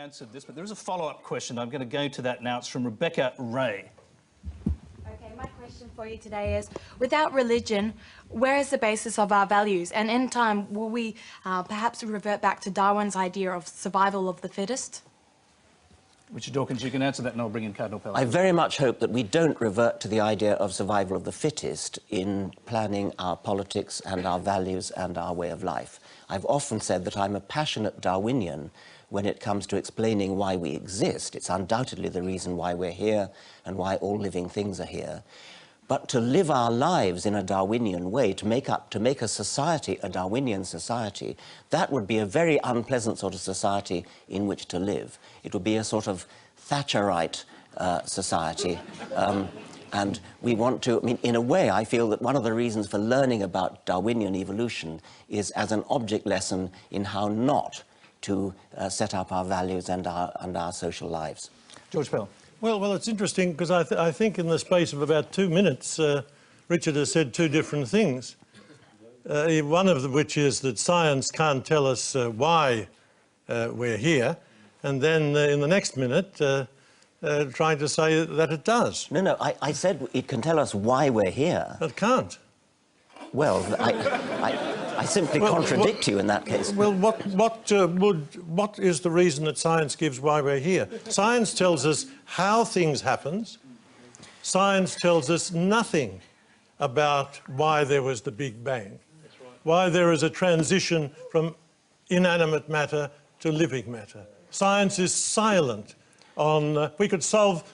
answered this, but there is a follow-up question. I'm going to go to that now. It's from Rebecca Ray. Okay, my question for you today is, without religion, where is the basis of our values? And in time, will we perhaps revert back to Darwin's idea of survival of the fittest? Richard Dawkins, you can answer that and I'll bring in Cardinal Pell. I very much hope that we don't revert to the idea of survival of the fittest in planning our politics and our values and our way of life. I've often said that I'm a passionate Darwinian when it comes to explaining why we exist. It's undoubtedly the reason why we're here and why all living things are here. But to live our lives in a Darwinian way, to make a society a Darwinian society, that would be a very unpleasant sort of society in which to live. It would be a sort of Thatcherite society. And we want to, I mean, in a way, I feel that one of the reasons for learning about Darwinian evolution is as an object lesson in how not to set up our values and our social lives. George Pell. Well, it's interesting because I think in the space of about 2 minutes, Richard has said two different things. One of which is that science can't tell us why we're here, and then in the next minute, trying to say that it does. No, I said it can tell us why we're here. It can't. Well, I simply contradict you in that case. Well, what is the reason that science gives why we're here? Science tells us how things happen. Science tells us nothing about why there was the Big Bang, why there is a transition from inanimate matter to living matter. Science is silent on... we could solve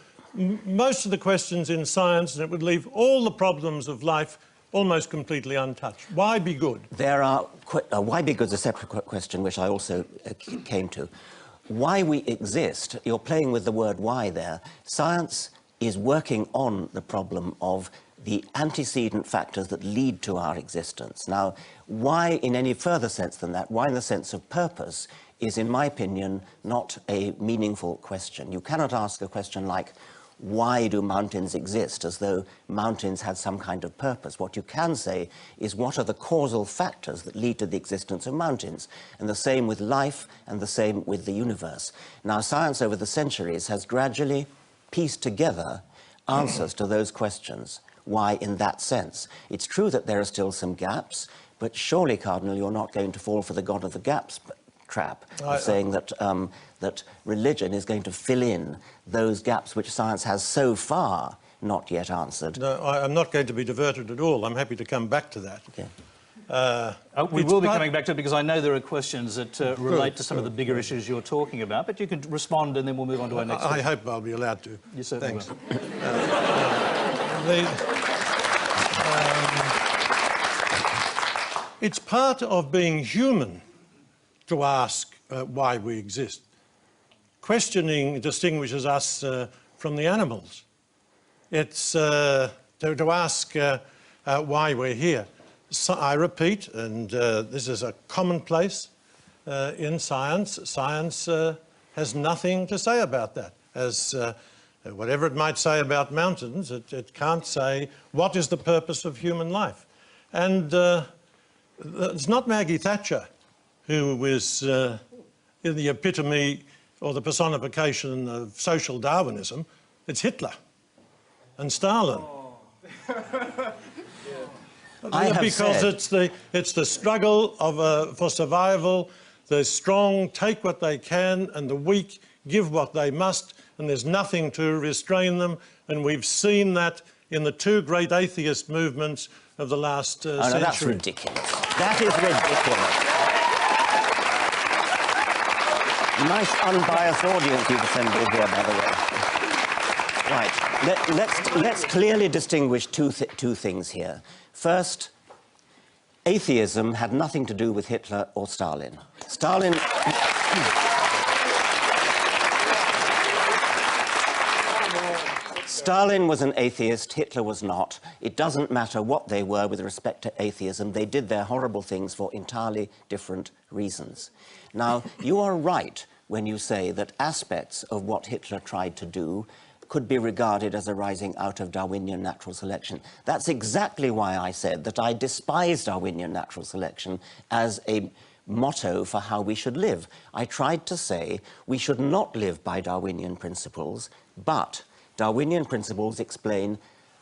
most of the questions in science and it would leave all the problems of life almost completely untouched. Why be good? There are... why be good is a separate question, which I also came to. Why we exist, you're playing with the word why there. Science is working on the problem of the antecedent factors that lead to our existence. Now, why in any further sense than that, why in the sense of purpose, is, in my opinion, not a meaningful question. You cannot ask a question like, why do mountains exist, as though mountains had some kind of purpose. What you can say is what are the causal factors that lead to the existence of mountains, and the same with life and the same with the universe. Now, science over the centuries has gradually pieced together answers to those questions. Why in that sense? It's true that there are still some gaps, but surely, Cardinal, you're not going to fall for the God of the gaps trap of saying that that religion is going to fill in those gaps which science has so far not yet answered. No, I'm not going to be diverted at all. I'm happy to come back to that. Okay. We will be coming back to it because I know there are questions that relate to some of the bigger issues you're talking about, but you can respond and then we'll move on to our next I hope I'll be allowed to. You certainly Thanks. will. It's part of being human to ask why we exist. Questioning distinguishes us from the animals. It's to ask why we're here. So, I repeat, and this is a commonplace in science, science has nothing to say about that. As whatever it might say about mountains, it can't say what is the purpose of human life. And it's not Maggie Thatcher who was in the epitome or the personification of social Darwinism. It's Hitler and Stalin. Because it's the struggle for survival. The strong take what they can and the weak give what they must, and there's nothing to restrain them. And we've seen that in the two great atheist movements of the last century. No, that's ridiculous. That is ridiculous. Nice unbiased audience you've assembled here, by the way. Right, let's clearly distinguish two things here. First, atheism had nothing to do with Hitler or Stalin. Stalin was an atheist, Hitler was not. It doesn't matter what they were with respect to atheism. They did their horrible things for entirely different reasons. Now, you are right when you say that aspects of what Hitler tried to do could be regarded as arising out of Darwinian natural selection. That's exactly why I said that I despise Darwinian natural selection as a motto for how we should live. I tried to say we should not live by Darwinian principles, but Darwinian principles explain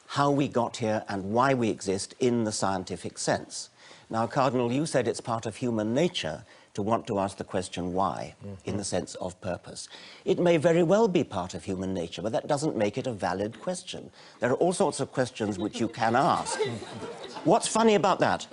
how we got here and why we exist in the scientific sense. Now, Cardinal, you said it's part of human nature to want to ask the question why, in the sense of purpose. It may very well be part of human nature, but that doesn't make it a valid question. There are all sorts of questions which you can ask. What's funny about that?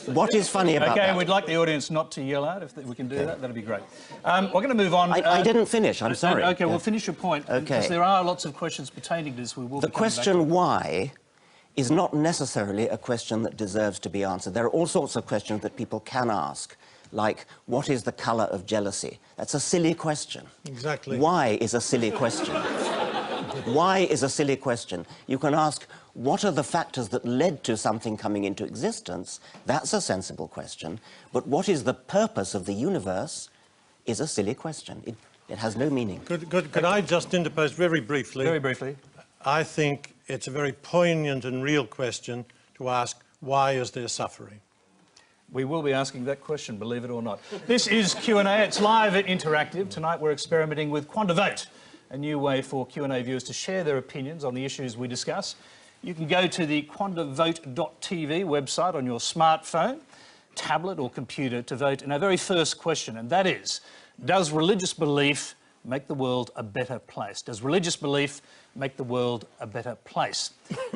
What is funny about that? OK, we'd like the audience not to yell out. If we can do that, that'd be great. We're going to move on. I didn't finish, I'm sorry. OK, well, finish your point, OK. because there are lots of questions pertaining to this. We will The question why is not necessarily a question that deserves to be answered. There are all sorts of questions that people can ask, like, what is the colour of jealousy? That's a silly question. Exactly. Why is a silly question. Why is a silly question. You can ask, what are the factors that led to something coming into existence? That's a sensible question. But what is the purpose of the universe is a silly question. It has no meaning. Could I just interpose very briefly? Very briefly. I think it's a very poignant and real question to ask, why is there suffering? We will be asking that question, believe it or not. This is Q&A. It's live and interactive. Tonight we're experimenting with QuandaVote, a new way for Q&A viewers to share their opinions on the issues we discuss. You can go to the quandavote.tv website on your smartphone, tablet or computer to vote in our very first question, and that is, does religious belief make the world a better place? Does religious belief make the world a better place?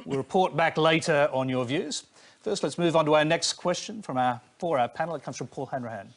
We'll report back later on your views. First, let's move on to our next question for our panel. It comes from Paul Hanrahan.